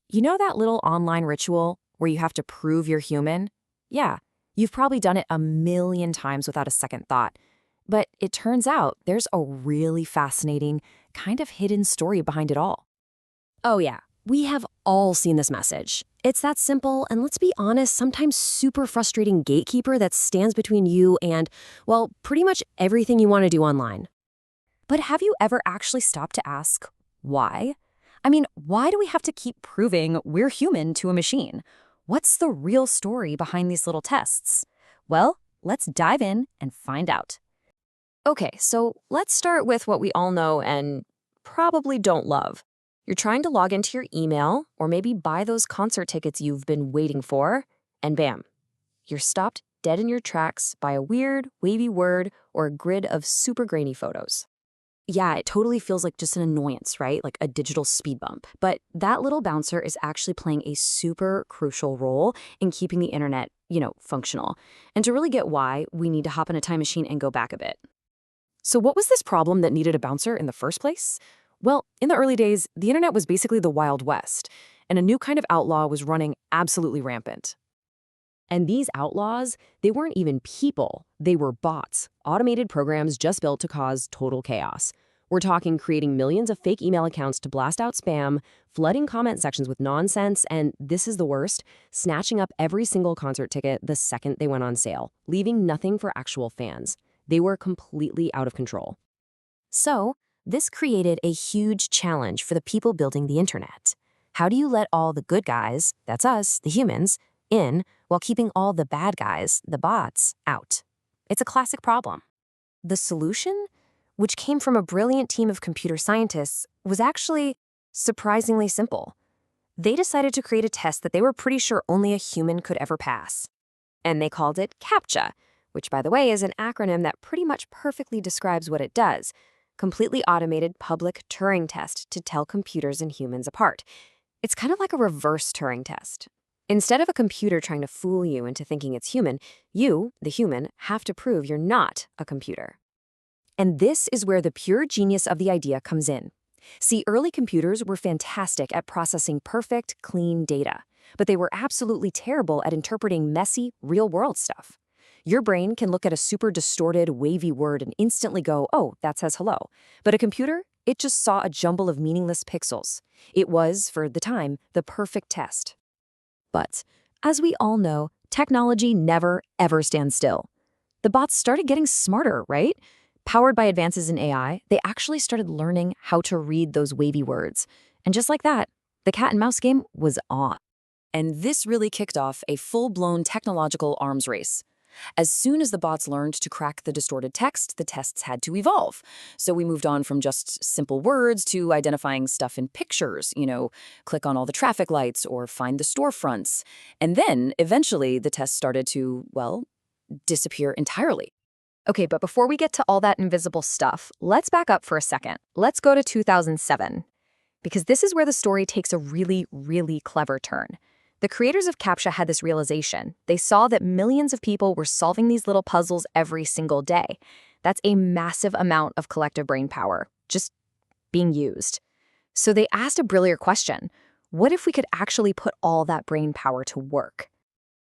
You know that little online ritual where you have to prove you're human? Yeah, you've probably done it a million times without a second thought. But it turns out there's a really fascinating, kind of hidden story behind it all. Oh, yeah. We have all seen this message. It's that simple, and let's be honest, sometimes super frustrating gatekeeper that stands between you and, well, pretty much everything you want to do online. But have you ever actually stopped to ask, why? I mean, why do we have to keep proving we're human to a machine? What's the real story behind these little tests? Well, let's dive in and find out. Okay, so let's start with what we all know and probably don't love. You're trying to log into your email or maybe buy those concert tickets you've been waiting for, and bam, you're stopped dead in your tracks by a weird, wavy word or a grid of super grainy photos. Yeah, it totally feels like just an annoyance, right? Like a digital speed bump. But that little bouncer is actually playing a super crucial role in keeping the internet, functional. And to really get why, we need to hop in a time machine and go back a bit. So what was this problem that needed a bouncer in the first place? Well, in the early days, the internet was basically the Wild West, and a new kind of outlaw was running absolutely rampant. And these outlaws, they weren't even people, they were bots, automated programs just built to cause total chaos. We're talking creating millions of fake email accounts to blast out spam, flooding comment sections with nonsense, and this is the worst, snatching up every single concert ticket the second they went on sale, leaving nothing for actual fans. They were completely out of control. So, this created a huge challenge for the people building the internet. How do you let all the good guys, that's us, the humans, in while keeping all the bad guys, the bots, out? It's a classic problem. The solution, which came from a brilliant team of computer scientists, was actually surprisingly simple. They decided to create a test that they were pretty sure only a human could ever pass. And they called it CAPTCHA, which, by the way, is an acronym that pretty much perfectly describes what it does. Completely automated public Turing test to tell computers and humans apart. It's kind of like a reverse Turing test. Instead of a computer trying to fool you into thinking it's human, you, the human, have to prove you're not a computer. And this is where the pure genius of the idea comes in. See, early computers were fantastic at processing perfect, clean data, but they were absolutely terrible at interpreting messy, real-world stuff. Your brain can look at a super distorted, wavy word and instantly go, oh, that says hello. But a computer, it just saw a jumble of meaningless pixels. It was, for the time, the perfect test. But, as we all know, technology never, ever stands still. The bots started getting smarter, right? Powered by advances in AI, they actually started learning how to read those wavy words. And just like that, the cat and mouse game was on. And this really kicked off a full-blown technological arms race. As soon as the bots learned to crack the distorted text, the tests had to evolve. So we moved on from just simple words to identifying stuff in pictures, click on all the traffic lights or find the storefronts. And then, eventually, the tests started to, well, disappear entirely. Okay, but before we get to all that invisible stuff, let's back up for a second. Let's go to 2007, because this is where the story takes a really, really clever turn. The creators of CAPTCHA had this realization. They saw that millions of people were solving these little puzzles every single day. That's a massive amount of collective brain power, just being used. So they asked a brilliant question. What if we could actually put all that brain power to work?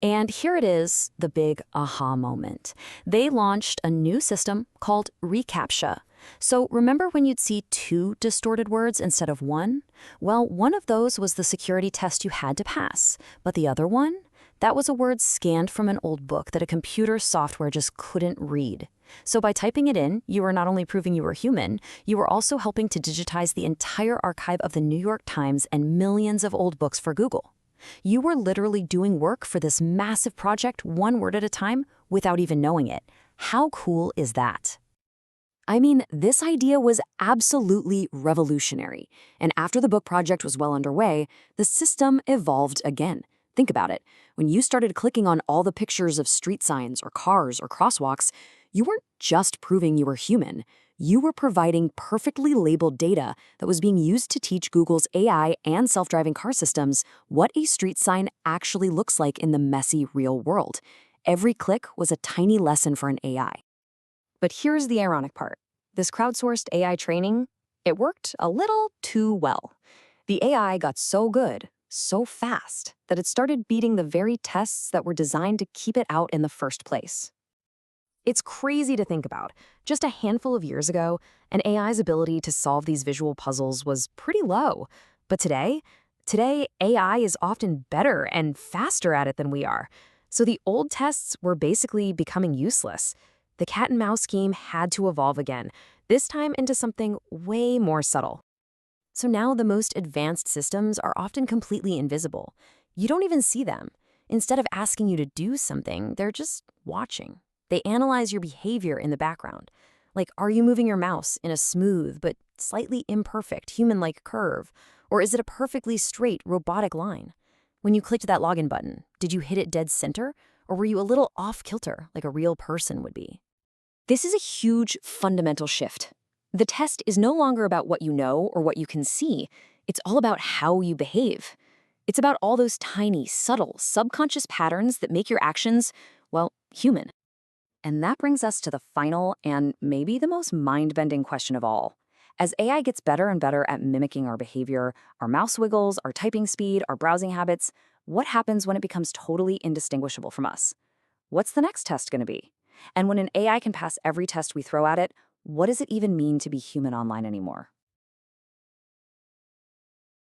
And here it is, the big aha moment. They launched a new system called reCAPTCHA. So remember when you'd see two distorted words instead of one? Well, one of those was the security test you had to pass. But the other one? That was a word scanned from an old book that a computer software just couldn't read. So by typing it in, you were not only proving you were human, you were also helping to digitize the entire archive of the New York Times and millions of old books for Google. You were literally doing work for this massive project one word at a time without even knowing it. How cool is that? I mean, this idea was absolutely revolutionary. And after the book project was well underway, the system evolved again. Think about it. When you started clicking on all the pictures of street signs or cars or crosswalks, you weren't just proving you were human. You were providing perfectly labeled data that was being used to teach Google's AI and self-driving car systems what a street sign actually looks like in the messy real world. Every click was a tiny lesson for an AI. But here's the ironic part. This crowdsourced AI training, it worked a little too well. The AI got so good, so fast that it started beating the very tests that were designed to keep it out in the first place. It's crazy to think about. Just a handful of years ago, an AI's ability to solve these visual puzzles was pretty low. But today, AI is often better and faster at it than we are. So the old tests were basically becoming useless. The cat and mouse game had to evolve again, this time into something way more subtle. So now the most advanced systems are often completely invisible. You don't even see them. Instead of asking you to do something, they're just watching. They analyze your behavior in the background. Like, are you moving your mouse in a smooth but slightly imperfect human-like curve? Or is it a perfectly straight robotic line? When you clicked that login button, did you hit it dead center? Or were you a little off-kilter like a real person would be? This is a huge fundamental shift. The test is no longer about what you know or what you can see. It's all about how you behave. It's about all those tiny, subtle, subconscious patterns that make your actions, well, human. And that brings us to the final and maybe the most mind-bending question of all. As AI gets better and better at mimicking our behavior, our mouse wiggles, our typing speed, our browsing habits, what happens when it becomes totally indistinguishable from us? What's the next test going to be? And when an AI can pass every test we throw at it, what does it even mean to be human online anymore?